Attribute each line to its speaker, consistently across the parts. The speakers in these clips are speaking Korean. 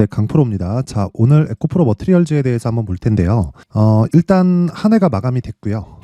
Speaker 1: 네, 강프로입니다. 자, 오늘 에코프로 머티리얼즈에 대해서 한번 볼 텐데요. 일단 한 해가 마감이 됐고요.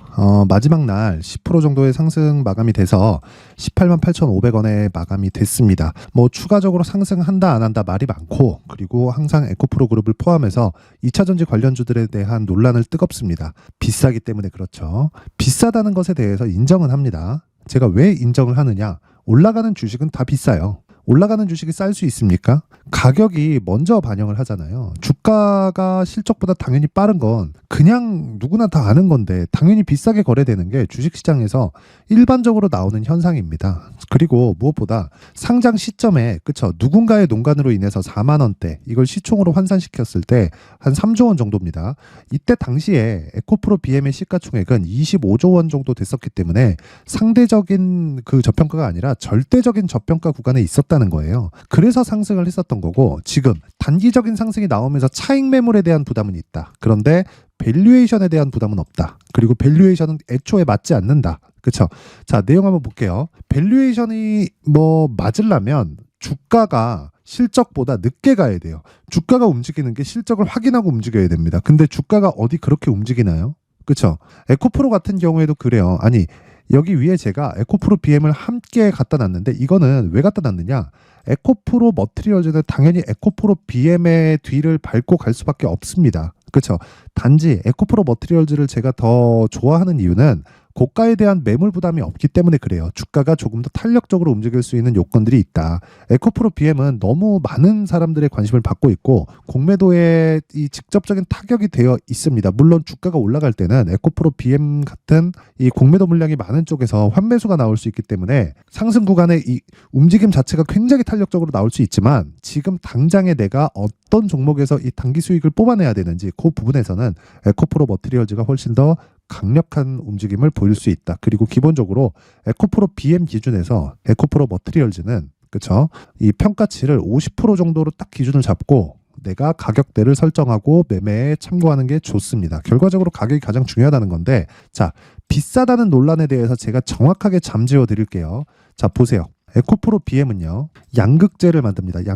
Speaker 1: 마지막 날 10% 정도의 상승 마감이 돼서 18만 8,500원에 마감이 됐습니다. 뭐 추가적으로 상승한다 안 한다 말이 많고, 그리고 항상 에코프로 그룹을 포함해서 2차전지 관련주들에 대한 논란을 뜨겁습니다. 비싸기 때문에 그렇죠. 비싸다는 것에 대해서 인정은 합니다. 제가 왜 인정을 하느냐? 올라가는 주식은 다 비싸요. 올라가는 주식이 쌀 수 있습니까? 가격이 먼저 반영을 하잖아요. 주가가 실적보다 당연히 빠른 건 그냥 누구나 다 아는 건데, 당연히 비싸게 거래되는 게 주식시장에서 일반적으로 나오는 현상입니다. 그리고 무엇보다 상장 시점에, 그쵸, 누군가의 농간으로 인해서 4만 원대, 이걸 시총으로 환산시켰을 때 한 3조 원 정도입니다. 이때 당시에 에코프로 BM의 시가총액은 25조 원 정도 됐었기 때문에 상대적인 그 저평가가 아니라 절대적인 저평가 구간에 있었다는 거예요. 그래서 상승을 했었던 거고, 지금 단기적인 상승이 나오면서 차익 매물에 대한 부담은 있다. 그런데 밸류에이션에 대한 부담은 없다. 그리고 밸류에이션은 애초에 맞지 않는다. 그렇죠? 자, 내용 한번 볼게요. 밸류에이션이 맞으려면 주가가 실적보다 늦게 가야 돼요. 주가가 움직이는 게 실적을 확인하고 움직여야 됩니다. 근데 주가가 어디 그렇게 움직이나요? 그렇죠? 에코프로 같은 경우에도 그래요. 아니, 여기 위에 제가 에코프로 BM을 함께 갖다 놨는데, 이거는 왜 갖다 놨느냐? 에코프로 머티리얼즈는 당연히 에코프로 BM의 뒤를 밟고 갈 수밖에 없습니다. 그렇죠? 단지 에코프로 머티리얼즈를 제가 더 좋아하는 이유는 고가에 대한 매물 부담이 없기 때문에 그래요. 주가가 조금 더 탄력적으로 움직일 수 있는 요건들이 있다. 에코프로 BM은 너무 많은 사람들의 관심을 받고 있고, 공매도에 이 직접적인 타격이 되어 있습니다. 물론 주가가 올라갈 때는 에코프로 BM 같은 이 공매도 물량이 많은 쪽에서 환매수가 나올 수 있기 때문에 상승 구간의 이 움직임 자체가 굉장히 탄력적으로 나올 수 있지만, 지금 당장에 내가 어떤 종목에서 이 단기 수익을 뽑아내야 되는지 그 부분에서는 에코프로 머티리얼즈가 훨씬 더 강력한 움직임을 보일 수 있다. 그리고 기본적으로 에코프로 BM 기준에서 에코프로 머티리얼즈는, 그쵸, 이 평가치를 50% 정도로 딱 기준을 잡고 내가 가격대를 설정하고 매매에 참고하는 게 좋습니다. 결과적으로 가격이 가장 중요하다는 건데, 자, 비싸다는 논란에 대해서 제가 정확하게 잠재워 드릴게요. 자, 보세요. 에코프로 BM은요, 양극재를 만듭니다.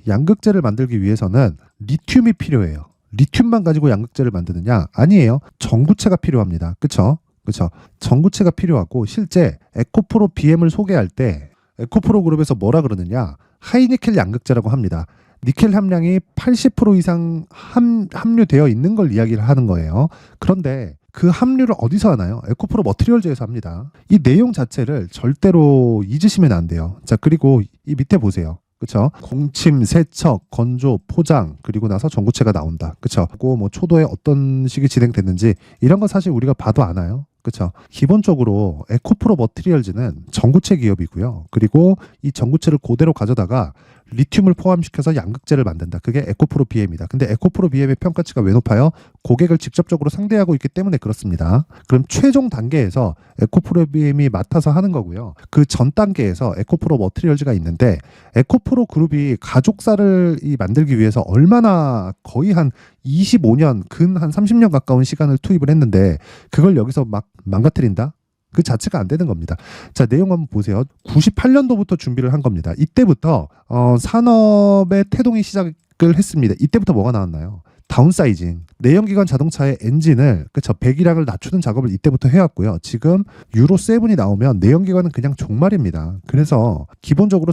Speaker 1: 양극재를 만들기 위해서는 리튬이 필요해요. 리튬만 가지고 양극재를 만드느냐? 아니에요. 전구체가 필요합니다. 그쵸? 전구체가 필요하고, 실제 에코프로 BM을 소개할 때 에코프로 그룹에서 뭐라 그러느냐? 하이니켈 양극재라고 합니다. 니켈 함량이 80% 이상 함유되어 있는 걸 이야기를 하는 거예요. 그런데 그 함유를 어디서 하나요? 에코프로 머티리얼즈에서 합니다. 이 내용 자체를 절대로 잊으시면 안 돼요. 자, 그리고 이 밑에 보세요. 그쵸? 공침, 세척, 건조, 포장, 그리고 나서 전구체가 나온다. 그쵸? 그리고 뭐 초도에 어떤 식이 진행됐는지 이런 건 사실 우리가 봐도 아나요? 그쵸? 기본적으로 에코프로 머티리얼즈는 전구체 기업이고요. 그리고 이 전구체를 그대로 가져다가 리튬을 포함시켜서 양극재를 만든다. 그게 에코프로 BM이다. 근데 에코프로 BM의 평가치가 왜 높아요? 고객을 직접적으로 상대하고 있기 때문에 그렇습니다. 그럼 최종 단계에서 에코프로 BM이 맡아서 하는 거고요. 그 전 단계에서 에코프로 머티리얼즈가 있는데, 에코프로 그룹이 가족사를 만들기 위해서 얼마나, 거의 한 25년, 근 한 30년 가까운 시간을 투입을 했는데, 그걸 여기서 막 망가뜨린다? 그 자체가 안 되는 겁니다. 자, 내용 한번 보세요. 98년도부터 준비를 한 겁니다. 이때부터 산업의 태동이 시작을 했습니다. 이때부터 뭐가 나왔나요? 다운사이징. 내연기관 자동차의 엔진을, 그쵸, 배기량을 낮추는 작업을 이때부터 해왔고요. 지금 유로 7이 나오면 내연기관은 그냥 종말입니다. 그래서 기본적으로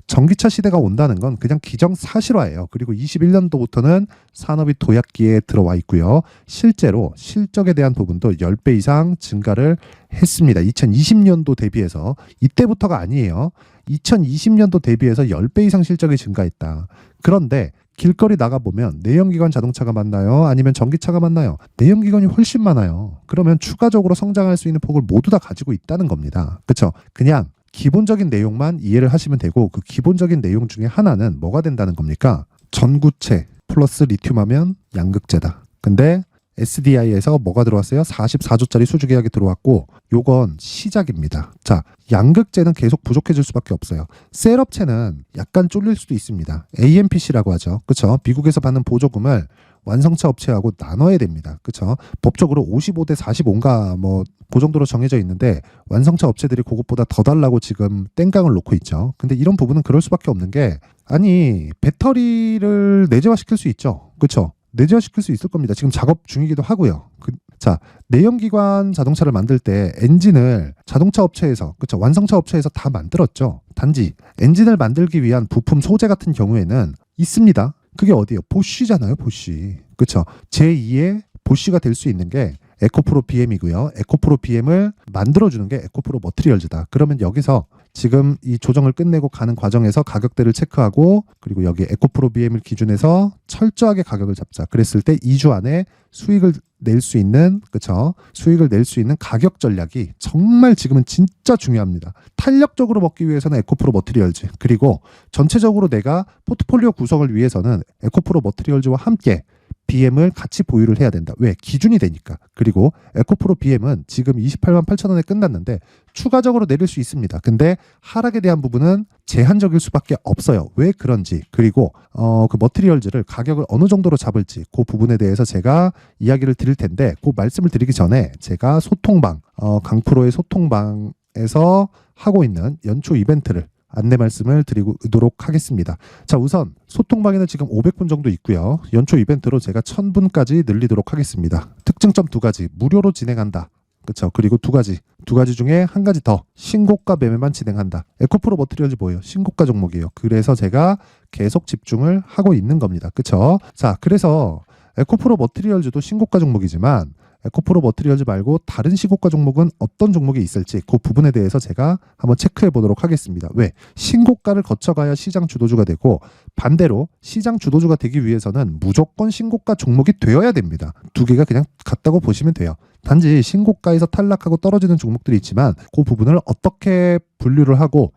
Speaker 1: 전기차 시대가 온다는 건 그냥 기정사실화예요. 그리고 21년도부터는 산업이 도약기에 들어와 있고요. 실제로 실적에 대한 부분도 10배 이상 증가를 했습니다. 2020년도 대비해서. 이때부터가 아니에요. 2020년도 대비해서 10배 이상 실적이 증가했다. 그런데 길거리 나가보면 내연기관 자동차가 많나요? 아니면 전기차가 많나요? 내연기관이 훨씬 많아요. 그러면 추가적으로 성장할 수 있는 폭을 모두 다 가지고 있다는 겁니다. 그렇죠? 그냥 기본적인 내용만 이해를 하시면 되고, 그 기본적인 내용 중에 하나는 뭐가 된다는 겁니까? 전구체 플러스 리튬 하면 양극재다. 근데 SDI에서 뭐가 들어왔어요? 44조짜리 수주 계약이 들어왔고, 요건 시작입니다. 자, 양극재는 계속 부족해질 수밖에 없어요. 셀업체는 약간 쫄릴 수도 있습니다. AMPC라고 하죠. 그쵸? 미국에서 받는 보조금을 완성차 업체하고 나눠야 됩니다. 그쵸? 법적으로 55대 45인가 그 정도로 정해져 있는데, 완성차 업체들이 그것보다 더 달라고 지금 땡깡을 놓고 있죠. 근데 이런 부분은 그럴 수밖에 없는 게, 아니, 배터리를 내재화시킬 수 있죠. 그렇죠? 내재화시킬 수 있을 겁니다. 지금 작업 중이기도 하고요. 자, 내연기관 자동차를 만들 때 엔진을 자동차 업체에서, 그렇죠? 완성차 업체에서 다 만들었죠. 단지 엔진을 만들기 위한 부품 소재 같은 경우에는 있습니다. 그게 어디예요? 보쉬잖아요, 보쉬. 그렇죠? 제2의 보쉬가 될 수 있는 게 에코프로 BM이고요. 에코프로 BM을 만들어주는 게 에코프로 머티리얼즈다. 그러면 여기서 지금 이 조정을 끝내고 가는 과정에서 가격대를 체크하고, 그리고 여기 에코프로 BM을 기준해서 철저하게 가격을 잡자. 그랬을 때 2주 안에 수익을 낼 수 있는, 그렇죠? 수익을 낼 수 있는 가격 전략이 정말 지금은 진짜 중요합니다. 탄력적으로 먹기 위해서는 에코프로 머티리얼즈, 그리고 전체적으로 내가 포트폴리오 구성을 위해서는 에코프로 머티리얼즈와 함께 BM을 같이 보유를 해야 된다. 왜? 기준이 되니까. 그리고 에코프로 BM은 지금 28만 8천 원에 끝났는데 추가적으로 내릴 수 있습니다. 근데 하락에 대한 부분은 제한적일 수밖에 없어요. 왜 그런지, 그리고 그 머티리얼즈를 가격을 어느 정도로 잡을지 그 부분에 대해서 제가 이야기를 드릴 텐데, 그 말씀을 드리기 전에 제가 소통방, 강프로의 소통방에서 하고 있는 연초 이벤트를 안내 말씀을 드리도록 하겠습니다. 자, 우선 소통방에는 지금 500분 정도 있고요. 연초 이벤트로 제가 1000분까지 늘리도록 하겠습니다. 특징점 2가지, 무료로 진행한다. 그렇죠? 그리고 두 가지 중에 한 가지 더, 신고가 매매만 진행한다. 에코프로 머티리얼즈 뭐예요? 신고가 종목이에요. 그래서 제가 계속 집중을 하고 있는 겁니다. 그렇죠? 자, 그래서 에코프로 머티리얼즈도 신고가 종목이지만 에코프로 머티리얼즈 말고 다른 신고가 종목은 어떤 종목이 있을지 그 부분에 대해서 제가 한번 체크해 보도록 하겠습니다. 왜? 신고가를 거쳐가야 시장 주도주가 되고, 반대로 시장 주도주가 되기 위해서는 무조건 신고가 종목이 되어야 됩니다. 두 개가 그냥 같다고 보시면 돼요. 단지 신고가에서 탈락하고 떨어지는 종목들이 있지만 그 부분을 어떻게 분류를 하고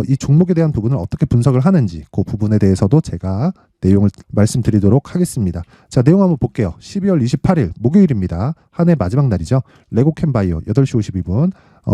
Speaker 1: 이 종목에 대한 부분을 어떻게 분석을 하는지 그 부분에 대해서도 제가 내용을 말씀드리도록 하겠습니다. 자, 내용 한번 볼게요. 12월 28일 목요일입니다. 한 해 마지막 날이죠. 레고캠바이오 8시 52분,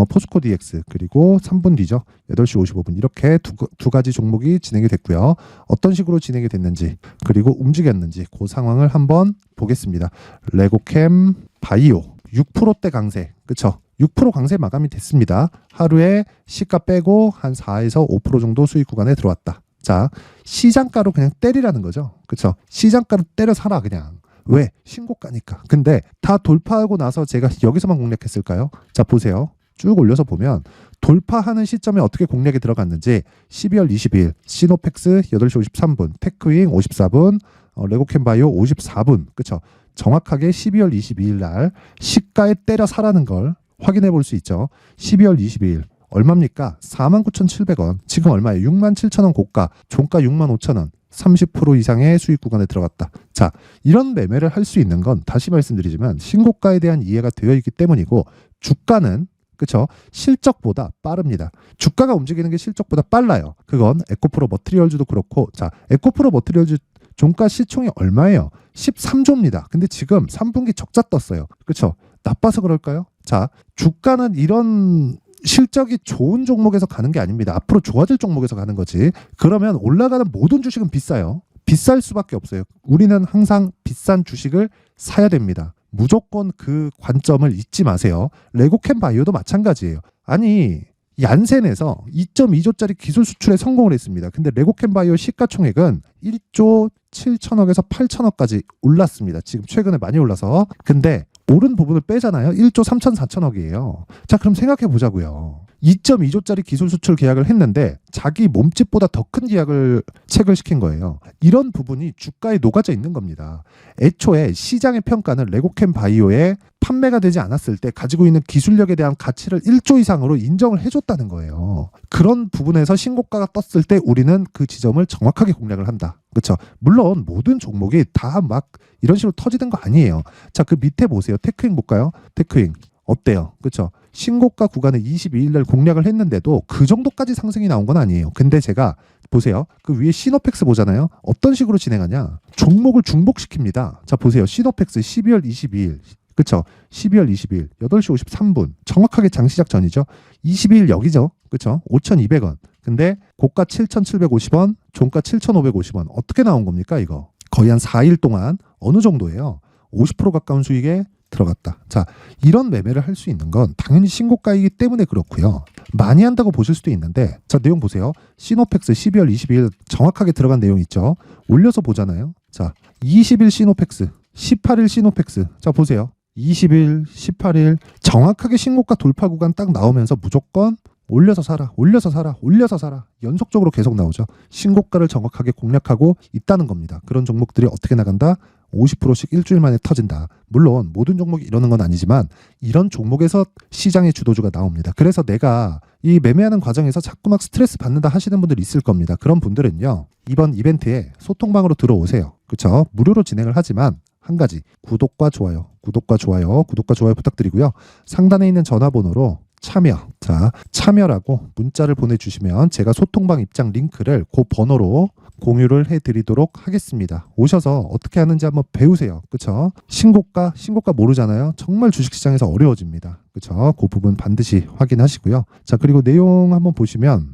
Speaker 1: 포스코 DX, 그리고 3분 뒤죠. 8시 55분. 이렇게 두 가지 종목이 진행이 됐고요. 어떤 식으로 진행이 됐는지, 그리고 움직였는지 그 상황을 한번 보겠습니다. 레고캠바이오 6%대 강세, 그쵸? 6% 강세 마감이 됐습니다. 하루에 시가 빼고 한 4에서 5% 정도 수익 구간에 들어왔다. 자, 시장가로 그냥 때리라는 거죠. 그쵸? 시장가로 때려 사라 그냥. 왜? 신고가니까. 근데 다 돌파하고 나서 제가 여기서만 공략했을까요? 자, 보세요. 쭉 올려서 보면 돌파하는 시점에 어떻게 공략이 들어갔는지 12월 22일 시노펙스 8시 53분, 테크윙 54분, 레고캠바이오 54분. 그쵸? 정확하게 12월 22일 날 시가에 때려 사라는 걸 확인해 볼 수 있죠. 12월 22일 얼마입니까? 49,700원. 지금 얼마예요? 67,000원 고가, 종가 65,000원. 30% 이상의 수익 구간에 들어갔다. 자, 이런 매매를 할 수 있는 건 다시 말씀드리지만 신고가에 대한 이해가 되어 있기 때문이고, 주가는 그쵸? 실적보다 빠릅니다. 주가가 움직이는 게 실적보다 빨라요. 그건 에코프로 머티리얼즈도 그렇고, 자, 에코프로 머티리얼즈 종가 시총이 얼마예요? 13조입니다. 근데 지금 3분기 적자 떴어요. 그렇죠? 나빠서 그럴까요? 자, 주가는 이런 실적이 좋은 종목에서 가는 게 아닙니다. 앞으로 좋아질 종목에서 가는 거지. 그러면 올라가는 모든 주식은 비싸요. 비쌀 수밖에 없어요. 우리는 항상 비싼 주식을 사야 됩니다. 무조건 그 관점을 잊지 마세요. 레고캠바이오도 마찬가지예요. 아니, 얀센에서 2.2조짜리 기술 수출에 성공을 했습니다. 근데 레고캠바이오 시가총액은 1조 7천억에서 8천억까지 올랐습니다. 지금 최근에 많이 올라서. 근데 오른 부분을 빼잖아요. 1조 3천 4천억이에요. 자, 그럼 생각해 보자고요. 2.2조짜리 기술 수출 계약을 했는데 자기 몸집보다 더 큰 계약을 체결시킨 거예요. 이런 부분이 주가에 녹아져 있는 겁니다. 애초에 시장의 평가는 레고캠바이오의 판매가 되지 않았을 때 가지고 있는 기술력에 대한 가치를 1조 이상으로 인정을 해줬다는 거예요. 그런 부분에서 신고가가 떴을 때 우리는 그 지점을 정확하게 공략을 한다. 그렇죠? 물론 모든 종목이 다 막 이런 식으로 터지는 거 아니에요. 자, 그 밑에 보세요. 테크윙 볼까요? 테크윙 어때요? 그렇죠? 신고가 구간에 22일 날 공략을 했는데도 그 정도까지 상승이 나온 건 아니에요. 근데 제가 보세요. 그 위에 시노펙스 보잖아요. 어떤 식으로 진행하냐? 종목을 중복시킵니다. 자, 보세요. 시노펙스 12월 22일. 그쵸? 12월 20일 8시 53분 정확하게 장시작 전이죠. 22일 여기죠. 그쵸? 5,200원. 근데 고가 7,750원, 종가 7,550원. 어떻게 나온 겁니까 이거? 거의 한 4일 동안 어느 정도예요? 50% 가까운 수익에 들어갔다. 자, 이런 매매를 할 수 있는 건 당연히 신고가이기 때문에 그렇고요. 많이 한다고 보실 수도 있는데, 자, 내용 보세요. 시노펙스 12월 22일 정확하게 들어간 내용 있죠. 올려서 보잖아요. 자, 20일 시노펙스, 18일 시노펙스. 자, 보세요. 20일, 18일 정확하게 신고가 돌파 구간 딱 나오면서 무조건 올려서 사라, 올려서 사라, 올려서 사라. 연속적으로 계속 나오죠. 신고가를 정확하게 공략하고 있다는 겁니다. 그런 종목들이 어떻게 나간다? 50%씩 일주일 만에 터진다. 물론 모든 종목이 이러는 건 아니지만 이런 종목에서 시장의 주도주가 나옵니다. 그래서 내가 이 매매하는 과정에서 자꾸 막 스트레스 받는다 하시는 분들 있을 겁니다. 그런 분들은요, 이번 이벤트에 소통방으로 들어오세요. 그렇죠? 무료로 진행을 하지만 한 가지, 구독과 좋아요, 구독과 좋아요, 구독과 좋아요 부탁드리고요. 상단에 있는 전화번호로 참여, 자, 참여라고 문자를 보내주시면 제가 소통방 입장 링크를 그 번호로 공유를 해드리도록 하겠습니다. 오셔서 어떻게 하는지 한번 배우세요. 그쵸? 신고가 모르잖아요. 정말 주식시장에서 어려워집니다. 그쵸? 그 부분 반드시 확인하시고요. 자, 그리고 내용 한번 보시면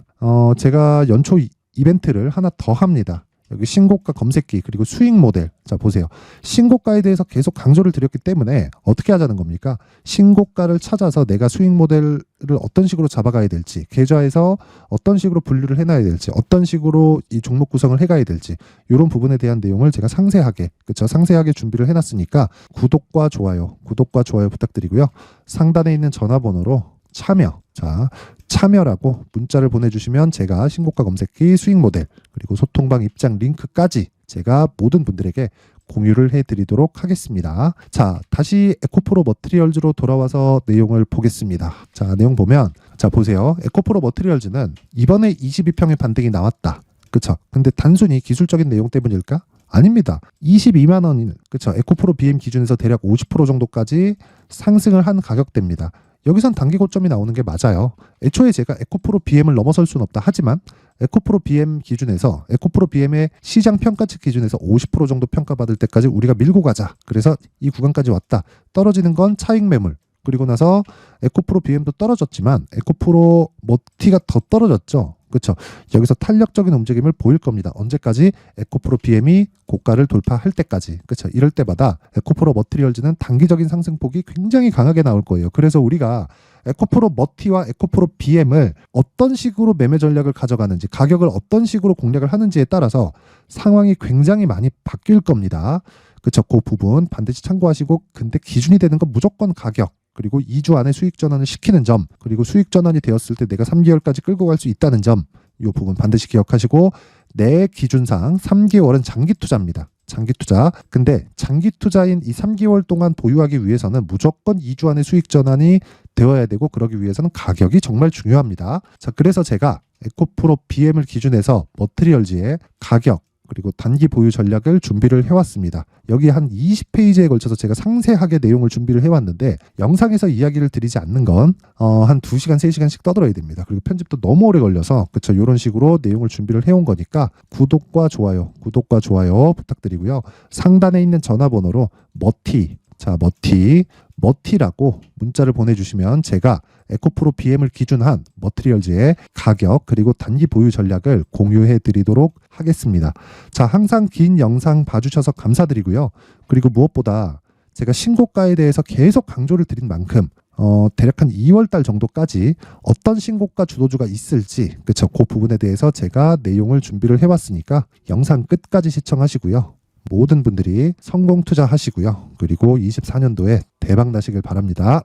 Speaker 1: 제가 연초 이벤트를 하나 더 합니다. 여기 신고가 검색기 그리고 수익 모델. 자, 보세요. 신고가에 대해서 계속 강조를 드렸기 때문에 어떻게 하자는 겁니까? 신고가를 찾아서 내가 수익 모델을 어떤 식으로 잡아가야 될지, 계좌에서 어떤 식으로 분류를 해놔야 될지, 어떤 식으로 이 종목 구성을 해가야 될지, 이런 부분에 대한 내용을 제가 상세하게, 그쵸? 상세하게 준비를 해놨으니까 구독과 좋아요 부탁드리고요. 상단에 있는 전화번호로 참여, 자, 참여라고 문자를 보내주시면 제가 신고가 검색기, 수익 모델, 그리고 소통방 입장 링크까지 제가 모든 분들에게 공유를 해드리도록 하겠습니다. 자, 다시 에코프로 머티리얼즈로 돌아와서 내용을 보겠습니다. 자, 내용 보면, 자, 보세요. 에코프로 머티리얼즈는 이번에 22평의 반등이 나왔다. 그쵸? 근데 단순히 기술적인 내용 때문일까? 아닙니다. 22만 원인, 그쵸? 에코프로 BM 기준에서 대략 50% 정도까지 상승을 한 가격대입니다. 여기선 단기 고점이 나오는 게 맞아요. 애초에 제가 에코프로 BM을 넘어설 수는 없다 하지만 에코프로 BM 기준에서, 에코프로 BM의 시장 평가치 기준에서 50% 정도 평가받을 때까지 우리가 밀고 가자. 그래서 이 구간까지 왔다. 떨어지는 건 차익 매물. 그리고 나서 에코프로 BM도 떨어졌지만 에코프로 머티가 더 떨어졌죠. 그렇죠. 여기서 탄력적인 움직임을 보일 겁니다. 언제까지? 에코프로 BM이 고가를 돌파할 때까지. 그렇죠. 이럴 때마다 에코프로 머티리얼즈는 단기적인 상승폭이 굉장히 강하게 나올 거예요. 그래서 우리가 에코프로 머티와 에코프로 BM을 어떤 식으로 매매 전략을 가져가는지, 가격을 어떤 식으로 공략을 하는지에 따라서 상황이 굉장히 많이 바뀔 겁니다. 그렇죠. 그 부분 반드시 참고하시고, 근데 기준이 되는 건 무조건 가격. 그리고 2주 안에 수익 전환을 시키는 점, 그리고 수익 전환이 되었을 때 내가 3개월까지 끌고 갈 수 있다는 점, 이 부분 반드시 기억하시고, 내 기준상 3개월은 장기 투자입니다. 장기 투자. 근데 장기 투자인 이 3개월 동안 보유하기 위해서는 무조건 2주 안에 수익 전환이 되어야 되고, 그러기 위해서는 가격이 정말 중요합니다. 자, 그래서 제가 에코프로 BM을 기준해서 머티리얼즈의 가격, 그리고 단기 보유 전략을 준비를 해왔습니다. 여기 한 20페이지에 걸쳐서 제가 상세하게 내용을 준비를 해왔는데, 영상에서 이야기를 드리지 않는 건 한 2시간, 3시간씩 떠들어야 됩니다. 그리고 편집도 너무 오래 걸려서, 그쵸, 이런 식으로 내용을 준비를 해온 거니까 구독과 좋아요 부탁드리고요. 상단에 있는 전화번호로 머티라고 문자를 보내주시면 제가 에코프로 BM을 기준한 머티리얼즈의 가격 그리고 단기 보유 전략을 공유해 드리도록 하겠습니다. 자, 항상 긴 영상 봐주셔서 감사드리고요. 그리고 무엇보다 제가 신고가에 대해서 계속 강조를 드린 만큼 대략 한 2월달 정도까지 어떤 신고가 주도주가 있을지, 그쵸, 그 부분에 대해서 제가 내용을 준비를 해왔으니까 영상 끝까지 시청하시고요. 모든 분들이 성공 투자하시고요. 그리고 24년도에 대박 나시길 바랍니다.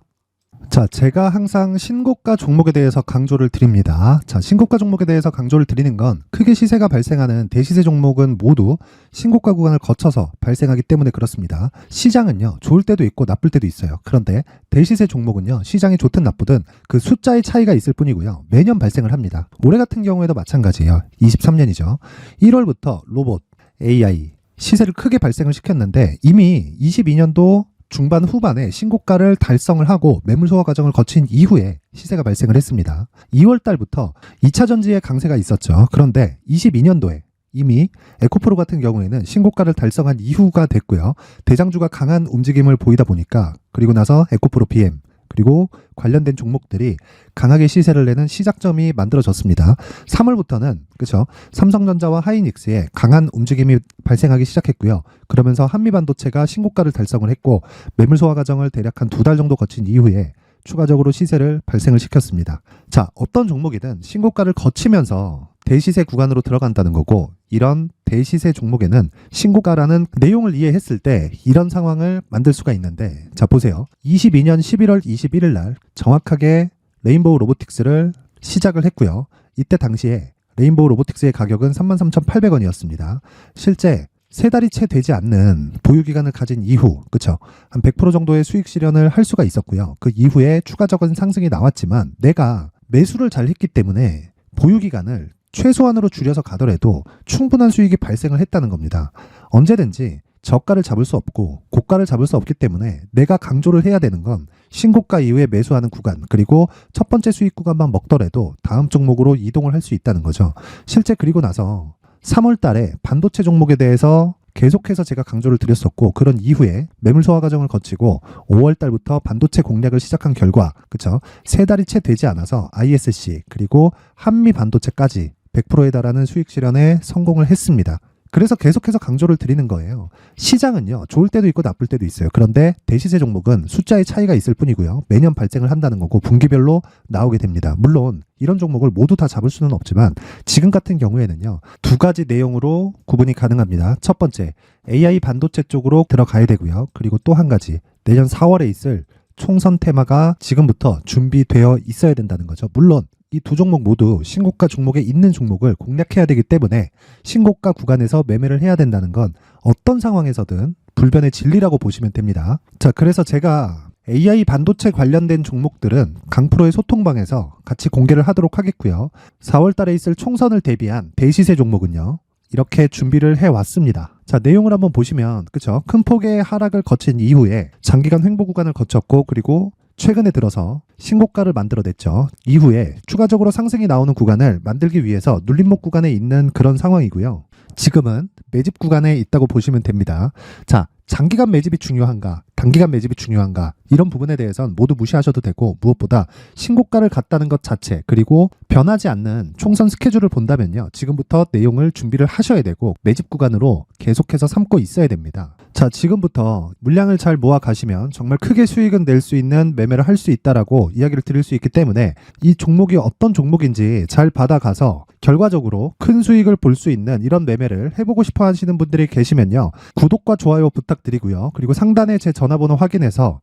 Speaker 1: 자, 제가 항상 신고가 종목에 대해서 강조를 드립니다. 자, 신고가 종목에 대해서 강조를 드리는 건 크게 시세가 발생하는 대시세 종목은 모두 신고가 구간을 거쳐서 발생하기 때문에 그렇습니다. 시장은요, 좋을 때도 있고 나쁠 때도 있어요. 그런데 대시세 종목은요, 시장이 좋든 나쁘든 그 숫자의 차이가 있을 뿐이고요. 매년 발생을 합니다. 올해 같은 경우에도 마찬가지예요. 23년이죠. 1월부터 로봇, AI, 시세를 크게 발생을 시켰는데 이미 22년도 중반 후반에 신고가를 달성을 하고 매물 소화 과정을 거친 이후에 시세가 발생을 했습니다. 2월 달부터 2차 전지의 강세가 있었죠. 그런데 22년도에 이미 에코프로 같은 경우에는 신고가를 달성한 이후가 됐고요. 대장주가 강한 움직임을 보이다 보니까, 그리고 나서 에코프로 BM, 그리고 관련된 종목들이 강하게 시세를 내는 시작점이 만들어졌습니다. 3월부터는 그렇죠. 삼성전자와 하이닉스에 강한 움직임이 발생하기 시작했고요. 그러면서 한미반도체가 신고가를 달성을 했고 매물 소화 과정을 대략 한 2달 정도 거친 이후에 추가적으로 시세를 발생을 시켰습니다. 자, 어떤 종목이든 신고가를 거치면서 대시세 구간으로 들어간다는 거고 이런 대시세 종목에는 신고가라는 내용을 이해했을 때 이런 상황을 만들 수가 있는데 자 보세요. 22년 11월 21일 날 정확하게 레인보우 로보틱스를 시작을 했고요. 이때 당시에 레인보우 로보틱스의 가격은 33,800원이었습니다. 실제 세 달이 채 되지 않는 보유기간을 가진 이후, 그쵸? 한 100% 정도의 수익 실현을 할 수가 있었고요. 그 이후에 추가적인 상승이 나왔지만 내가 매수를 잘 했기 때문에 보유기간을 최소한으로 줄여서 가더라도 충분한 수익이 발생을 했다는 겁니다. 언제든지 저가를 잡을 수 없고 고가를 잡을 수 없기 때문에 내가 강조를 해야 되는 건 신고가 이후에 매수하는 구간 그리고 첫 번째 수익 구간만 먹더라도 다음 종목으로 이동을 할 수 있다는 거죠. 실제 그리고 나서 3월 달에 반도체 종목에 대해서 계속해서 제가 강조를 드렸었고 그런 이후에 매물 소화 과정을 거치고 5월 달부터 반도체 공략을 시작한 결과 그쵸? 세 달이 채 되지 않아서 ISC 그리고 한미 반도체까지 100%에 달하는 수익 실현에 성공을 했습니다. 그래서 계속해서 강조를 드리는 거예요. 시장은요, 좋을 때도 있고 나쁠 때도 있어요. 그런데 대시세 종목은 숫자의 차이가 있을 뿐이고요. 매년 발생을 한다는 거고 분기별로 나오게 됩니다. 물론 이런 종목을 모두 다 잡을 수는 없지만 지금 같은 경우에는요, 두 가지 내용으로 구분이 가능합니다. 첫 번째, AI 반도체 쪽으로 들어가야 되고요. 그리고 또 한 가지, 내년 4월에 있을 총선 테마가 지금부터 준비되어 있어야 된다는 거죠. 물론 이 두 종목 모두 신고가 종목에 있는 종목을 공략해야 되기 때문에 신고가 구간에서 매매를 해야 된다는 건 어떤 상황에서든 불변의 진리라고 보시면 됩니다. 자, 그래서 제가 AI 반도체 관련된 종목들은 강프로의 소통방에서 같이 공개를 하도록 하겠고요. 4월 달에 있을 총선을 대비한 대시세 종목은요. 이렇게 준비를 해왔습니다. 자, 내용을 한번 보시면 그쵸? 큰 폭의 하락을 거친 이후에 장기간 횡보 구간을 거쳤고 그리고 최근에 들어서 신고가를 만들어냈죠. 이후에 추가적으로 상승이 나오는 구간을 만들기 위해서 눌림목 구간에 있는 그런 상황이고요. 지금은 매집 구간에 있다고 보시면 됩니다. 자, 장기간 매집이 중요한가, 단기간 매집이 중요한가 이런 부분에 대해서는 모두 무시하셔도 되고 무엇보다 신고가를 갔다는 것 자체 그리고 변하지 않는 총선 스케줄을 본다면요. 지금부터 내용을 준비를 하셔야 되고 매집 구간으로 계속해서 삼고 있어야 됩니다. 자, 지금부터 물량을 잘 모아 가시면 정말 크게 수익은 낼 수 있는 매매를 할 수 있다라고 이야기를 드릴 수 있기 때문에 이 종목이 어떤 종목인지 잘 받아가서 결과적으로 큰 수익을 볼 수 있는 이런 매매를 해보고 싶어 하시는 분들이 계시면요. 구독과 좋아요 부탁드리고요. 그리고 상단에 제 전화번호 확인해서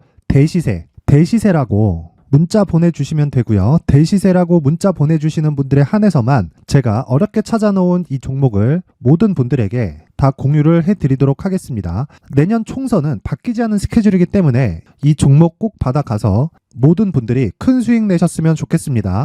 Speaker 1: 대시세라고 문자 보내주시면 되고요. 대시세라고 문자 보내주시는 분들에 한해서만 제가 어렵게 찾아놓은 이 종목을 모든 분들에게 다 공유를 해드리도록 하겠습니다. 내년 총선은 바뀌지 않은 스케줄이기 때문에 이 종목 꼭 받아가서 모든 분들이 큰 수익 내셨으면 좋겠습니다.